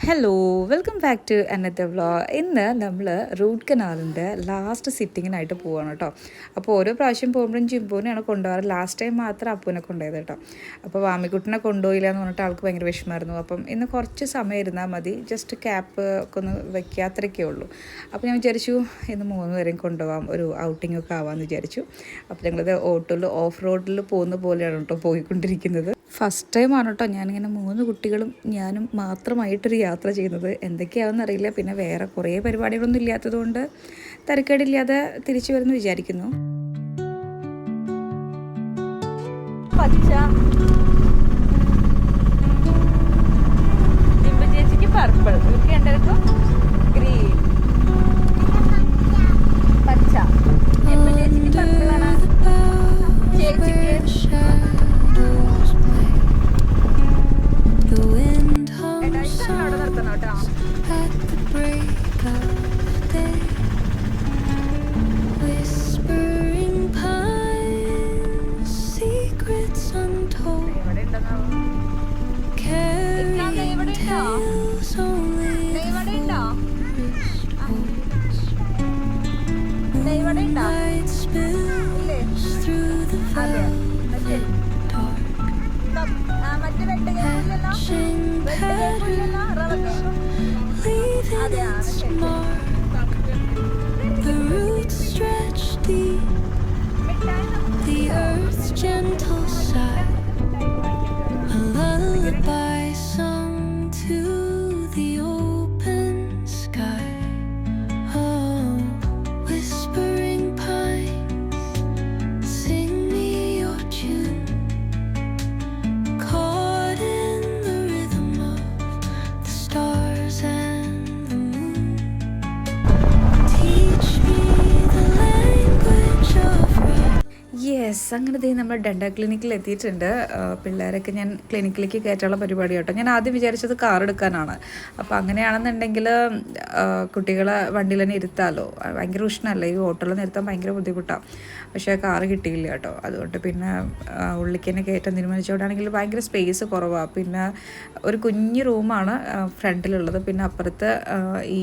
Hello welcome back to another vlog. ഇന്ന് നമ്മൾ root കനാലിൻ്റെ last സിറ്റിങ്ങിനായിട്ട് പോവുകയാണ് കേട്ടോ. അപ്പോൾ ഓരോ പ്രാവശ്യം പോകുമ്പോഴും ജിംബുവിനെയാണ് കൊണ്ടുപോകാറ്. ലാസ്റ്റ് ടൈം മാത്രം അപ്പുവിനെ കൊണ്ടുപോയത് കേട്ടോ. അപ്പോൾ വാമിക്കുട്ടിനെ കൊണ്ടുപോയില്ല എന്ന് പറഞ്ഞിട്ട് ആൾക്ക് ഭയങ്കര വിഷമമായിരുന്നു. അപ്പം ഇന്ന് കുറച്ച് സമയം ഇരുന്നാൽ മതി, ജസ്റ്റ് ക്യാപ്പ് ഒക്കെ ഒന്ന് വയ്ക്കുക, അത്രയൊക്കെ ഉള്ളൂ. അപ്പോൾ ഞാൻ വിചാരിച്ചു ഇന്ന് 3 പേരെയും കൊണ്ടുപോകാം, ഒരു ഔട്ടിംഗ് ഒക്കെ ആവാമെന്ന് വിചാരിച്ചു. അപ്പോൾ ഞങ്ങളത് ഓട്ടോയിൽ ഓഫ് റോഡിൽ പോകുന്ന പോലെയാണ് കേട്ടോ പോയിക്കൊണ്ടിരിക്കുന്നത്. ഫസ്റ്റ് ടൈമാണ് കേട്ടോ ഞാനിങ്ങനെ 3 കുട്ടികളും ഞാനും മാത്രമായിട്ടൊരു യാത്ര ചെയ്യുന്നത്. എന്തൊക്കെയാണെന്ന് അറിയില്ല. പിന്നെ വേറെ കുറേ പരിപാടികളൊന്നും ഇല്ലാത്തതുകൊണ്ട് തരക്കേടില്ലാതെ തിരിച്ചു വരുമെന്ന് വിചാരിക്കുന്നു. പച്ച ചേച്ചിക്ക് പർപ്പിൾ, ഇവർക്ക് രണ്ടുപേർക്കും ഗ്രീൻ. പച്ച ചേച്ചിക്ക് പർപ്പിളാണ്, ചേച്ചിക്ക് അങ്ങനെ നമ്മൾ ഡെൻ്റൽ ക്ലിനിക്കിൽ എത്തിയിട്ടുണ്ട്. പിള്ളേരൊക്കെ ഞാൻ ക്ലിനിക്കിലേക്ക് കയറ്റാനുള്ള പരിപാടി കേട്ടോ. ഞാൻ ആദ്യം വിചാരിച്ചത് കാർ എടുക്കാനാണ്. അപ്പോൾ അങ്ങനെയാണെന്നുണ്ടെങ്കിൽ കുട്ടികളെ വണ്ടിയിൽ തന്നെ ഇരുത്താമല്ലോ. ഭയങ്കര ഉഷ്ണമല്ലേ ഈ ഓട്ടോയിൽ നിർത്താൻ, ഭയങ്കര ബുദ്ധിമുട്ടാണ്. പക്ഷേ കാറ് കിട്ടിയില്ല കേട്ടോ. അതുകൊണ്ട് പിന്നെ ഉള്ളിലേക്ക് തന്നെ കയറ്റാൻ തീരുമാനിച്ചോടാണെങ്കിൽ ഭയങ്കര സ്പേസ് കുറവാണ്. പിന്നെ ഒരു കുഞ്ഞു റൂമാണ് ഫ്രണ്ടിലുള്ളത്. പിന്നെ അപ്പുറത്ത് ഈ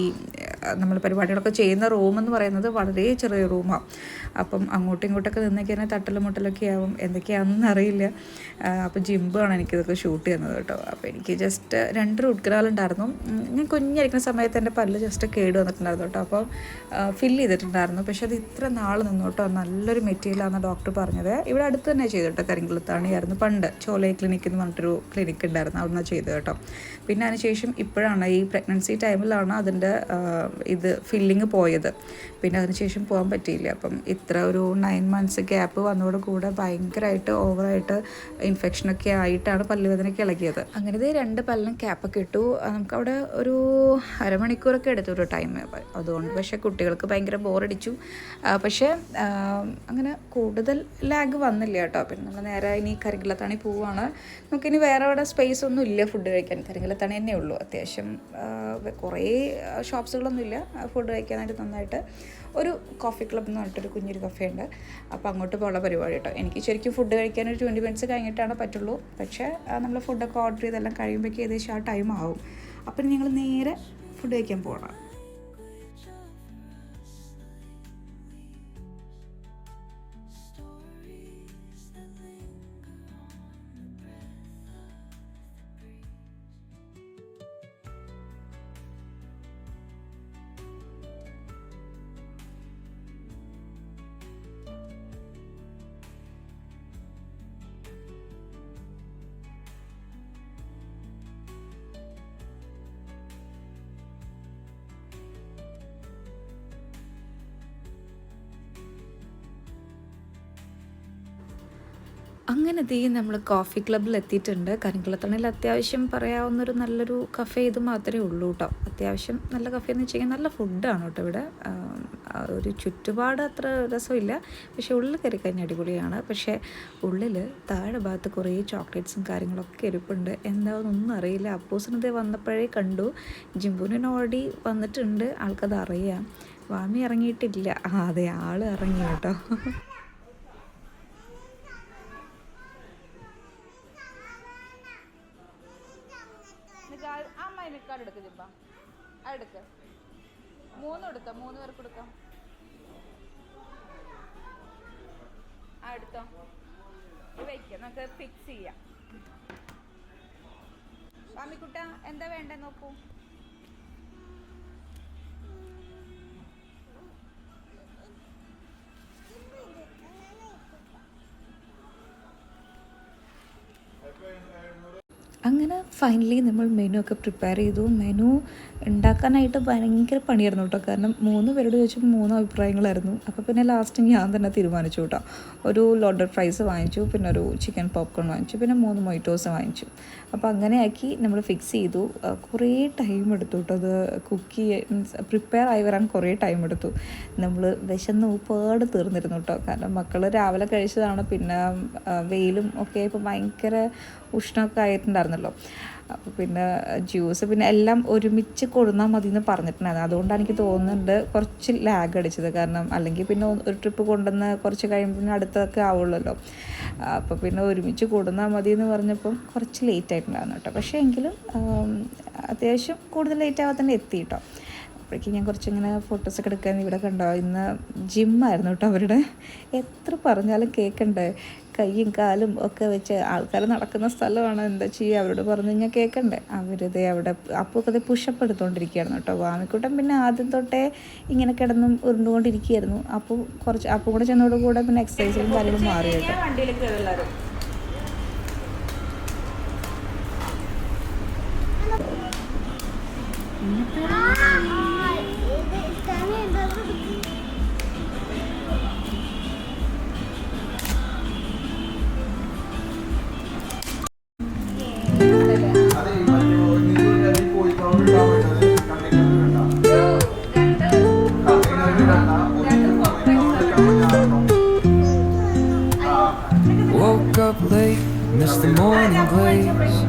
നമ്മൾ പരിപാടികളൊക്കെ ചെയ്യുന്ന റൂമെന്ന് പറയുന്നത് വളരെ ചെറിയ റൂമാണ്. അപ്പം അങ്ങോട്ടും ഇങ്ങോട്ടൊക്കെ നിന്നൊക്കെ തന്നെ തട്ടലും മുട്ടലൊക്കെ ആവും, എന്തൊക്കെയാണെന്ന് അറിയില്ല. അപ്പോൾ ജിംബാണ് എനിക്കിതൊക്കെ ഷൂട്ട് ചെയ്യുന്നത് കേട്ടോ. അപ്പോൾ എനിക്ക് ജസ്റ്റ് 2 റൂട്ട് കനാലുണ്ടായിരുന്നു. ഞാൻ കുഞ്ഞിരിക്കുന്ന സമയത്ത് എൻ്റെ പല്ല് ജസ്റ്റ് കേട് വന്നിട്ടുണ്ടായിരുന്നു കേട്ടോ. അപ്പോൾ ഫില്ല് ചെയ്തിട്ടുണ്ടായിരുന്നു. പക്ഷെ അത് ഇത്ര നാൾ നിന്നു കേട്ടോ. നല്ലൊരു മെറ്റീരിയലാണെന്ന് ഡോക്ടർ പറഞ്ഞത്. ഇവിടെ അടുത്ത് തന്നെ ചെയ്തു കേട്ടോ. കരിങ്കുളത്താണിയായിരുന്നു പണ്ട് ചോലൈ ക്ലിനിക്ക് എന്ന് പറഞ്ഞിട്ടൊരു ക്ലിനിക്ക് ഉണ്ടായിരുന്നു, അവിടെ നിന്ന് ചെയ്തത് കേട്ടോ. പിന്നെ അതിനുശേഷം ഇപ്പോഴാണ് ഈ പ്രഗ്നൻസി ടൈമിലാണ് അതിൻ്റെ ഇത് ഫില്ലിങ് പോയത്. പിന്നെ അതിനുശേഷം പോകാൻ പറ്റിയില്ല. അപ്പം ഇത്ര ഒരു 9 months ഗ്യാപ്പ് വന്നതോട് കൂടെ ഭയങ്കരമായിട്ട് ഓവറായിട്ട് ഇൻഫെക്ഷനൊക്കെ ആയിട്ടാണ് പല്ലുവേദനയ്ക്ക് ഇളകിയത്. അങ്ങനെ 2 പല്ലിനും ക്യാപ്പൊക്കെ ഇട്ടു. നമുക്കവിടെ ഒരു അരമണിക്കൂറൊക്കെ എടുത്തു ഒരു ടൈം. അതുകൊണ്ട് പക്ഷേ കുട്ടികൾക്ക് ഭയങ്കര ബോറടിച്ചു. പക്ഷേ അങ്ങനെ കൂടുതൽ ലാഗ് വന്നില്ല കേട്ടോ. പിന്നെ നമ്മൾ നേരെ ഇനി കരിങ്കുളത്താണി പോവുകയാണ്. നമുക്കിനി വേറെ അവിടെ സ്പേസ് ഒന്നും ഇല്ല ഫുഡ് കഴിക്കാൻ. കരിങ്കുളത്താണി തന്നെ ഉള്ളൂ. അത്യാവശ്യം കുറേ ഷോപ്സുകളൊന്നും ഇല്ല ഫുഡ് കഴിക്കാനായിട്ട്. നന്നായിട്ട് ഒരു കോഫി ക്ലബ് എന്ന് പറഞ്ഞിട്ടൊരു കുഞ്ഞൊരു കഫേ ഉണ്ട്. അപ്പോൾ അങ്ങോട്ട് പോകാനുള്ള പരിപാടി കേട്ടോ. എനിക്ക് ശരിക്കും ഫുഡ് കഴിക്കാൻ ഒരു 20 minutes കഴിഞ്ഞിട്ടാണ് പറ്റുള്ളൂ. പക്ഷേ നമ്മൾ ഫുഡൊക്കെ ഓർഡർ ചെയ്തെല്ലാം കഴിയുമ്പോഴേക്കും ഏകദേശം ആ ടൈം ആവും. അപ്പം ഞങ്ങൾ നേരെ ഫുഡ് കഴിക്കാൻ പോകണം. അങ്ങനെ നമ്മൾ കോഫി ക്ലബ്ബിൽ എത്തിയിട്ടുണ്ട്. കരിങ്കുളത്തണിയിൽ അത്യാവശ്യം പറയാവുന്നൊരു നല്ലൊരു കഫേ ഇത് മാത്രമേ ഉള്ളൂ കേട്ടോ. അത്യാവശ്യം നല്ല കഫേ എന്ന് വെച്ച് കഴിഞ്ഞാൽ നല്ല ഫുഡാണ് കേട്ടോ ഇവിടെ. ഒരു ചുറ്റുപാട് അത്ര രസമില്ല, പക്ഷേ ഉള്ളിൽ കയറി കഴിഞ്ഞാൽ അടിപൊളിയാണ്. പക്ഷേ ഉള്ളിൽ താഴെ ഭാഗത്ത് കുറേ ചോക്ലേറ്റ്സും കാര്യങ്ങളൊക്കെ ഇരിപ്പുണ്ട്. എന്താണെന്നൊന്നും അറിയില്ല. അപ്പൂസിനത് വന്നപ്പോഴേ കണ്ടു. ജിംബുവിന് ഓൾറെഡി വന്നിട്ടുണ്ട്, ആൾക്കത് അറിയാം. വാമി ഇറങ്ങിയിട്ടില്ല. അതെ, ആൾ ഇറങ്ങി കേട്ടോ. അമ്മ കാർഡ് എടുക്ക്. എടുക്ക് ജിബ, എടുക്ക്. 3 എടുത്തോ, 3 പേർക്ക് കൊടുക്കാം. എടുത്തോ, വയ്ക്കാം, നമുക്ക് ഫിക്സ് ചെയ്യാം. സ്വാമിക്കുട്ട എന്താ വേണ്ടേ നോക്കൂ. അങ്ങനെ ഫൈനലി നമ്മൾ മെനു ഒക്കെ പ്രിപ്പയർ ചെയ്തു. മെനു ഉണ്ടാക്കാനായിട്ട് ഭയങ്കര പണിയായിരുന്നു കേട്ടോ. കാരണം 3 പേരോട് ചോദിച്ചപ്പോൾ 3 അഭിപ്രായങ്ങളായിരുന്നു. അപ്പോൾ പിന്നെ ലാസ്റ്റ് ഞാൻ തന്നെ തീരുമാനിച്ചു കേട്ടോ. ഒരു ലോഡഡ് ഫ്രൈസ് വാങ്ങിച്ചു, പിന്നെ ഒരു ചിക്കൻ പോപ്കോൺ വാങ്ങിച്ചു, പിന്നെ 3 മൊയ്റ്റോസ് വാങ്ങിച്ചു. അപ്പോൾ അങ്ങനെയാക്കി നമ്മൾ ഫിക്സ് ചെയ്തു. കുറേ ടൈം എടുത്തു കേട്ടോ. അത് കുക്ക് പ്രിപ്പയർ ആയി വരാൻ കുറേ ടൈം എടുത്തു. നമ്മൾ വിശന്ന് ഉപ്പാട് തീർന്നിരുന്നു കേട്ടോ. കാരണം മക്കൾ രാവിലെ കഴിച്ചതാണ്. പിന്നെ വെയിലും ഒക്കെ ഇപ്പോൾ ഭയങ്കര ഉഷ്ണമൊക്കെ ആയിട്ടുണ്ടായിരുന്നല്ലോ. അപ്പോൾ പിന്നെ ജ്യൂസ് പിന്നെ എല്ലാം ഒരുമിച്ച് കൊടുന്നാൽ മതി എന്ന് പറഞ്ഞിട്ടുണ്ടായിരുന്നു. അതുകൊണ്ടാണ് എനിക്ക് തോന്നുന്നുണ്ട് കുറച്ച് ലാഗ് അടിച്ചത്. കാരണം അല്ലെങ്കിൽ പിന്നെ ഒരു ട്രിപ്പ് കൊണ്ടുവന്ന് കുറച്ച് കഴിയുമ്പോൾ പിന്നെ അടുത്തൊക്കെ ആവുള്ളല്ലോ. അപ്പോൾ പിന്നെ ഒരുമിച്ച് കൊടുന്നാൽ മതി എന്ന് പറഞ്ഞപ്പം കുറച്ച് ലേറ്റ് ആയിട്ടുണ്ടായിരുന്നു കേട്ടോ. പക്ഷേ എങ്കിലും അത്യാവശ്യം കൂടുതൽ ലേറ്റ് ആവാതെ തന്നെ എത്തി കേട്ടോ. അപ്പോഴേക്കും ഞാൻ കുറച്ചിങ്ങനെ ഫോട്ടോസൊക്കെ എടുക്കാൻ ഇവിടെ കണ്ടോ. ഇന്ന് ജിമ്മായിരുന്നു കേട്ടോ അവരുടെ. എത്ര പറഞ്ഞാലും കേൾക്കണ്ടേ, കൈയും കാലും ഒക്കെ വെച്ച് ആൾക്കാർ നടക്കുന്ന സ്ഥലമാണ്. എന്താ ചെയ്യുക, അവരോട് പറഞ്ഞു കഴിഞ്ഞാൽ കേൾക്കണ്ടേ. അവരിതേ അവിടെ അപ്പൊക്കെ അത് പുഷപ്പ് എടുത്തുകൊണ്ടിരിക്കുകയായിരുന്നു കേട്ടോ. വാമിക്കൂട്ടം പിന്നെ ആദ്യം തൊട്ടേ ഇങ്ങനെ കിടന്നും ഉരുണ്ടുകൊണ്ടിരിക്കുകയായിരുന്നു. അപ്പോൾ കുറച്ച് അപ്പം കൂടെ ചെന്നതോടുകൂടെ പിന്നെ എക്സസൈസും കാര്യങ്ങളും മാറി കേട്ടോ. വണ്ടിയിലേക്ക് എല്ലാവരും Woke up late, missed the morning glaze,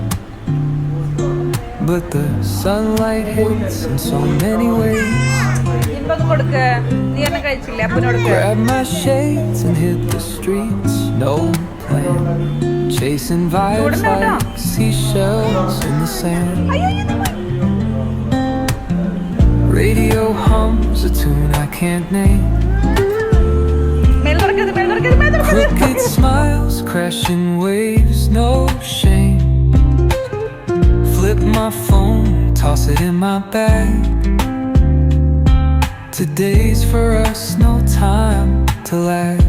but the sunlight hits in so many ways. Grabbed my shades and hit the streets, no plan, chasing vibes like seashells in the sand. Radio hums a tune I can't name. Crooked smiles, crashing waves, no shame. Flip my phone, toss it in my bag. Today's for us, no time to lag.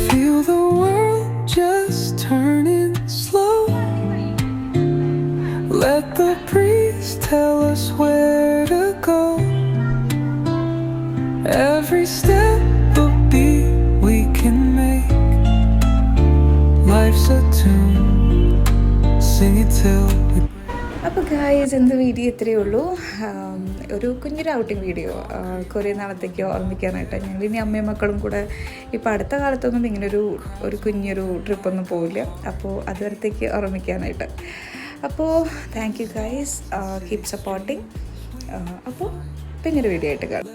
Feel the world just turning slow. Let the breeze tell us where to go. Every step a beat we can make. Life's a tune, sing it till we. അപ്പോൾ guys, എന്ത് video ഇത്രയേ ഉള്ളൂ. ഒരു കുഞ്ഞൊരു outing video. കുറേ നാളത്തേക്ക് ഓർമ്മിക്കാനായിട്ട് ഞങ്ങളിനി അമ്മയും മക്കളും കൂടെ ഇപ്പോൾ അടുത്ത കാലത്തൊന്നും ഇങ്ങനൊരു കുഞ്ഞൊരു ട്രിപ്പൊന്നും പോവില്ല. അപ്പോൾ അതുവരത്തേക്ക് ഓർമ്മിക്കാനായിട്ട്. അപ്പോൾ thank you guys, keep supporting. അപ്പോൾ പിന്നൊരു വീഡിയോ ആയിട്ട് കാണാം.